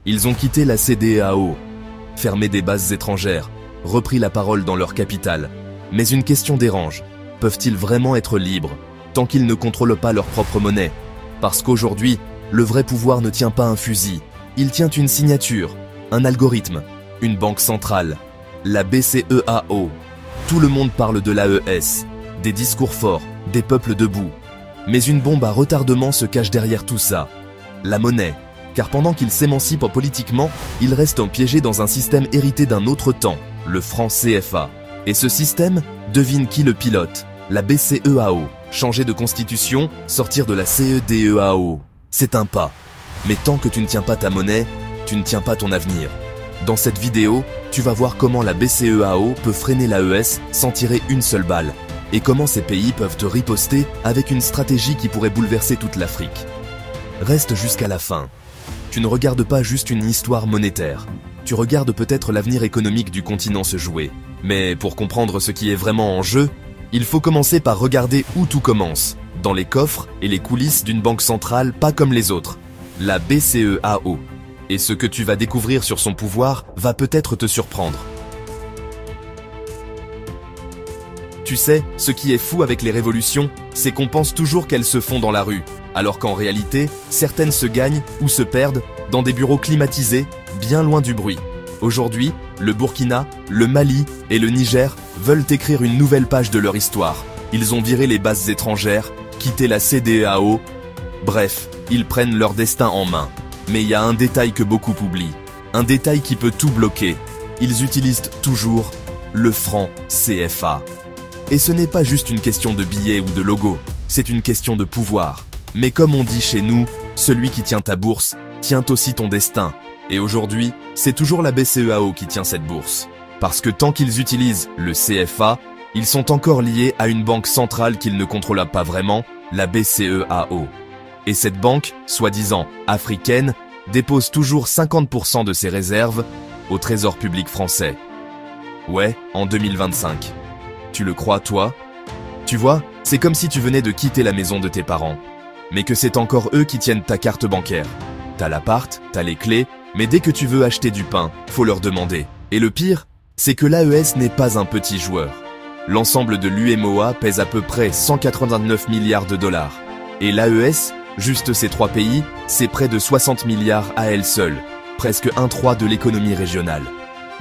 Ils ont quitté la CEDEAO, fermé des bases étrangères, repris la parole dans leur capitale. Mais une question dérange. Peuvent-ils vraiment être libres tant qu'ils ne contrôlent pas leur propre monnaie? Parce qu'aujourd'hui, le vrai pouvoir ne tient pas un fusil. Il tient une signature, un algorithme, une banque centrale, la BCEAO. Tout le monde parle de l'AES, des discours forts, des peuples debout. Mais une bombe à retardement se cache derrière tout ça. La monnaie. Car pendant qu'ils s'émancipent politiquement, ils restent piégés dans un système hérité d'un autre temps, le franc CFA. Et ce système, devine qui le pilote? La BCEAO. Changer de constitution, sortir de la CEDEAO. C'est un pas. Mais tant que tu ne tiens pas ta monnaie, tu ne tiens pas ton avenir. Dans cette vidéo, tu vas voir comment la BCEAO peut freiner l'AES sans tirer une seule balle. Et comment ces pays peuvent te riposter avec une stratégie qui pourrait bouleverser toute l'Afrique. Reste jusqu'à la fin. Tu ne regardes pas juste une histoire monétaire. Tu regardes peut-être l'avenir économique du continent se jouer. Mais pour comprendre ce qui est vraiment en jeu, il faut commencer par regarder où tout commence, dans les coffres et les coulisses d'une banque centrale pas comme les autres, la BCEAO. Et ce que tu vas découvrir sur son pouvoir va peut-être te surprendre. Tu sais, ce qui est fou avec les révolutions, c'est qu'on pense toujours qu'elles se font dans la rue, alors qu'en réalité, certaines se gagnent ou se perdent dans des bureaux climatisés, bien loin du bruit. Aujourd'hui, le Burkina, le Mali et le Niger veulent écrire une nouvelle page de leur histoire. Ils ont viré les bases étrangères, quitté la CEDEAO. Bref, ils prennent leur destin en main. Mais il y a un détail que beaucoup oublient. Un détail qui peut tout bloquer. Ils utilisent toujours le franc CFA. Et ce n'est pas juste une question de billets ou de logo, c'est une question de pouvoir. Mais comme on dit chez nous, celui qui tient ta bourse tient aussi ton destin. Et aujourd'hui, c'est toujours la BCEAO qui tient cette bourse. Parce que tant qu'ils utilisent le CFA, ils sont encore liés à une banque centrale qu'ils ne contrôlent pas vraiment, la BCEAO. Et cette banque, soi-disant africaine, dépose toujours 50% de ses réserves au Trésor public français. Ouais, en 2025. Tu le crois, toi? Tu vois, c'est comme si tu venais de quitter la maison de tes parents. Mais que c'est encore eux qui tiennent ta carte bancaire. T'as l'appart, t'as les clés, mais dès que tu veux acheter du pain, faut leur demander. Et le pire, c'est que l'AES n'est pas un petit joueur. L'ensemble de l'UMOA pèse à peu près 189 milliards de dollars. Et l'AES, juste ces trois pays, c'est près de 60 milliards à elle seule, presque 1/3 de l'économie régionale.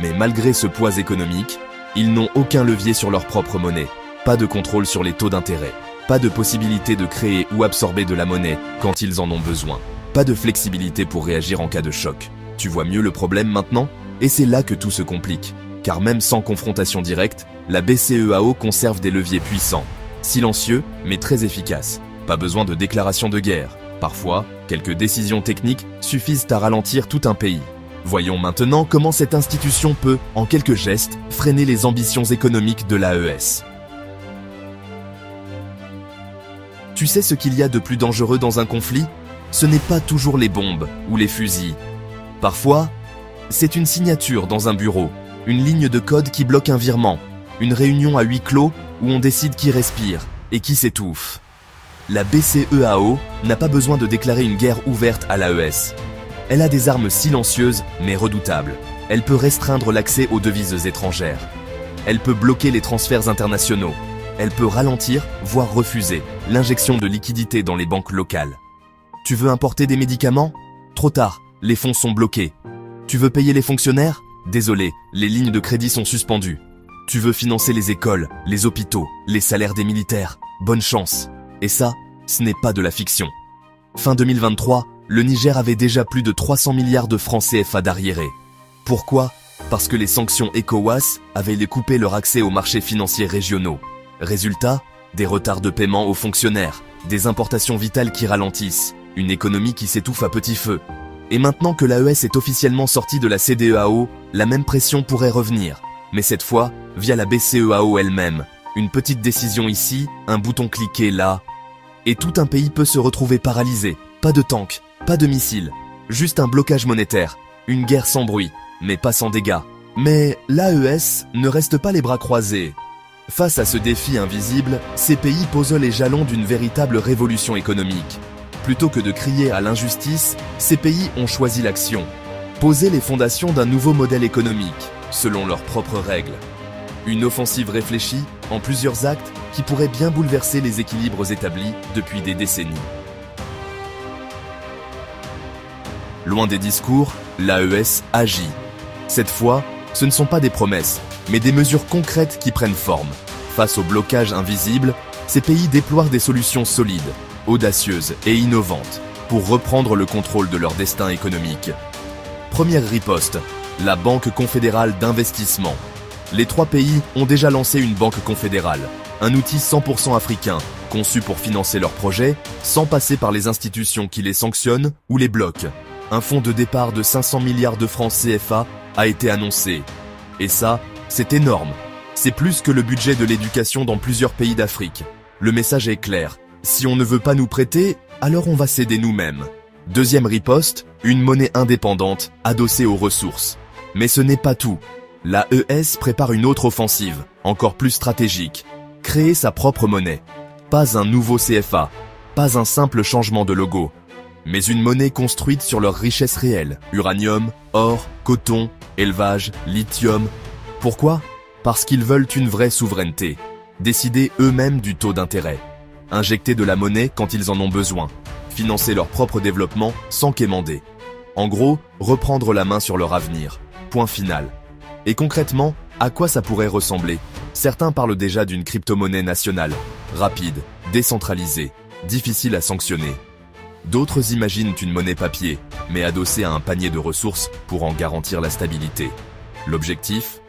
Mais malgré ce poids économique, ils n'ont aucun levier sur leur propre monnaie, pas de contrôle sur les taux d'intérêt, pas de possibilité de créer ou absorber de la monnaie quand ils en ont besoin, pas de flexibilité pour réagir en cas de choc. Tu vois mieux le problème maintenant? Et c'est là que tout se complique, car même sans confrontation directe, la BCEAO conserve des leviers puissants, silencieux mais très efficaces. Pas besoin de déclaration de guerre. Parfois, quelques décisions techniques suffisent à ralentir tout un pays. Voyons maintenant comment cette institution peut, en quelques gestes, freiner les ambitions économiques de l'AES. Tu sais ce qu'il y a de plus dangereux dans un conflit? Ce n'est pas toujours les bombes ou les fusils. Parfois, c'est une signature dans un bureau, une ligne de code qui bloque un virement, une réunion à huis clos où on décide qui respire et qui s'étouffe. La BCEAO n'a pas besoin de déclarer une guerre ouverte à l'AES. Elle a des armes silencieuses mais redoutables. Elle peut restreindre l'accès aux devises étrangères. Elle peut bloquer les transferts internationaux. Elle peut ralentir, voire refuser, l'injection de liquidités dans les banques locales. Tu veux importer des médicaments? Trop tard, les fonds sont bloqués. Tu veux payer les fonctionnaires? Désolé, les lignes de crédit sont suspendues. Tu veux financer les écoles, les hôpitaux, les salaires des militaires? Bonne chance. Et ça, ce n'est pas de la fiction. Fin 2023, le Niger avait déjà plus de 300 milliards de francs CFA d'arriérés. Pourquoi? Parce que les sanctions ECOWAS avaient coupé leur accès aux marchés financiers régionaux. Résultat, des retards de paiement aux fonctionnaires, des importations vitales qui ralentissent, une économie qui s'étouffe à petit feu. Et maintenant que l'AES est officiellement sortie de la CEDEAO, la même pression pourrait revenir. Mais cette fois, via la BCEAO elle-même. Une petite décision ici, un bouton cliqué là. Et tout un pays peut se retrouver paralysé. Pas de tanks, pas de missiles. Juste un blocage monétaire. Une guerre sans bruit, mais pas sans dégâts. Mais l'AES ne reste pas les bras croisés. Face à ce défi invisible, ces pays posent les jalons d'une véritable révolution économique. Plutôt que de crier à l'injustice, ces pays ont choisi l'action. Poser les fondations d'un nouveau modèle économique, selon leurs propres règles. Une offensive réfléchie, en plusieurs actes, qui pourrait bien bouleverser les équilibres établis depuis des décennies. Loin des discours, l'AES agit. Cette fois, ce ne sont pas des promesses, mais des mesures concrètes qui prennent forme. Face au blocage invisible, ces pays déploient des solutions solides, audacieuses et innovantes pour reprendre le contrôle de leur destin économique. Première riposte, la Banque confédérale d'investissement. Les 3 pays ont déjà lancé une banque confédérale, un outil 100% africain, conçu pour financer leurs projets sans passer par les institutions qui les sanctionnent ou les bloquent. Un fonds de départ de 500 milliards de francs CFA a été annoncé. Et ça, c'est énorme. C'est plus que le budget de l'éducation dans plusieurs pays d'Afrique. Le message est clair. Si on ne veut pas nous prêter, alors on va céder nous-mêmes. Deuxième riposte, une monnaie indépendante, adossée aux ressources. Mais ce n'est pas tout. L'AES prépare une autre offensive, encore plus stratégique. Créer sa propre monnaie. Pas un nouveau CFA, pas un simple changement de logo, mais une monnaie construite sur leurs richesses réelles. Uranium, or, coton, élevage, lithium. Pourquoi ? Parce qu'ils veulent une vraie souveraineté. Décider eux-mêmes du taux d'intérêt. Injecter de la monnaie quand ils en ont besoin. Financer leur propre développement sans quémander. En gros, reprendre la main sur leur avenir. Point final. Et concrètement, à quoi ça pourrait ressembler ? Certains parlent déjà d'une crypto-monnaie nationale, rapide, décentralisée, difficile à sanctionner. D'autres imaginent une monnaie papier, mais adossée à un panier de ressources pour en garantir la stabilité. L'objectif ?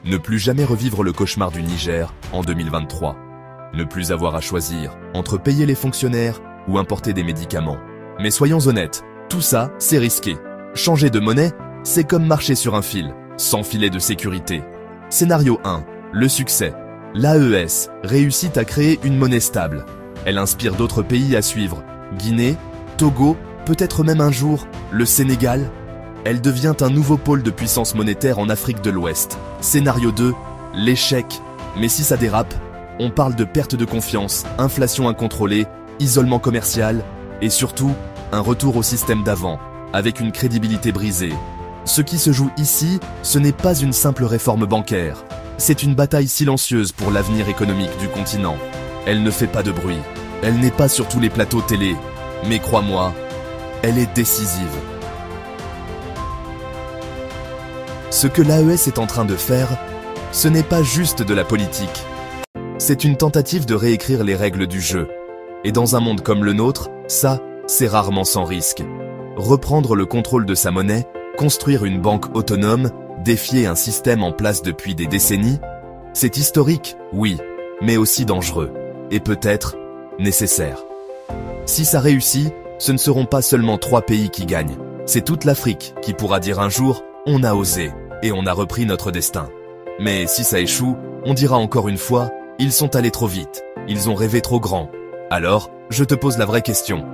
Ne plus jamais revivre le cauchemar du Niger en 2023. Ne plus avoir à choisir entre payer les fonctionnaires ou importer des médicaments. Mais soyons honnêtes, tout ça, c'est risqué. Changer de monnaie, c'est comme marcher sur un fil, sans filet de sécurité. Scénario 1. Le succès. L'AES réussit à créer une monnaie stable. Elle inspire d'autres pays à suivre. Guinée, Togo, peut-être même un jour, le Sénégal. Elle devient un nouveau pôle de puissance monétaire en Afrique de l'Ouest. Scénario 2. L'échec. Mais si ça dérape, on parle de perte de confiance, inflation incontrôlée, isolement commercial et surtout, un retour au système d'avant, avec une crédibilité brisée. Ce qui se joue ici, ce n'est pas une simple réforme bancaire. C'est une bataille silencieuse pour l'avenir économique du continent. Elle ne fait pas de bruit. Elle n'est pas sur tous les plateaux télé. Mais crois-moi, elle est décisive. Ce que l'AES est en train de faire, ce n'est pas juste de la politique. C'est une tentative de réécrire les règles du jeu. Et dans un monde comme le nôtre, ça, c'est rarement sans risque. Reprendre le contrôle de sa monnaie, construire une banque autonome, défier un système en place depuis des décennies, c'est historique, oui, mais aussi dangereux. Et peut-être nécessaire. Si ça réussit, ce ne seront pas seulement 3 pays qui gagnent. C'est toute l'Afrique qui pourra dire un jour « on a osé et on a repris notre destin ». Mais si ça échoue, on dira encore une fois « ils sont allés trop vite, ils ont rêvé trop grand ». Alors, je te pose la vraie question.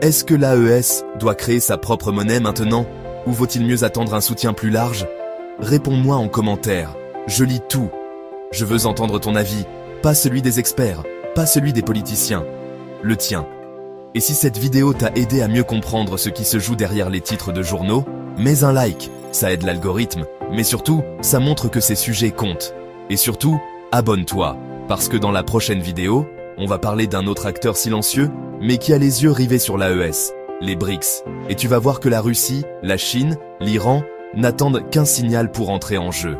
Est-ce que l'AES doit créer sa propre monnaie maintenant ? Ou vaut-il mieux attendre un soutien plus large ? Réponds-moi en commentaire. Je lis tout. Je veux entendre ton avis, pas celui des experts, pas celui des politiciens. Le tien. Et si cette vidéo t'a aidé à mieux comprendre ce qui se joue derrière les titres de journaux, mets un like, ça aide l'algorithme, mais surtout, ça montre que ces sujets comptent. Et surtout, abonne-toi, parce que dans la prochaine vidéo, on va parler d'un autre acteur silencieux, mais qui a les yeux rivés sur l'AES, les BRICS. Et tu vas voir que la Russie, la Chine, l'Iran n'attendent qu'un signal pour entrer en jeu.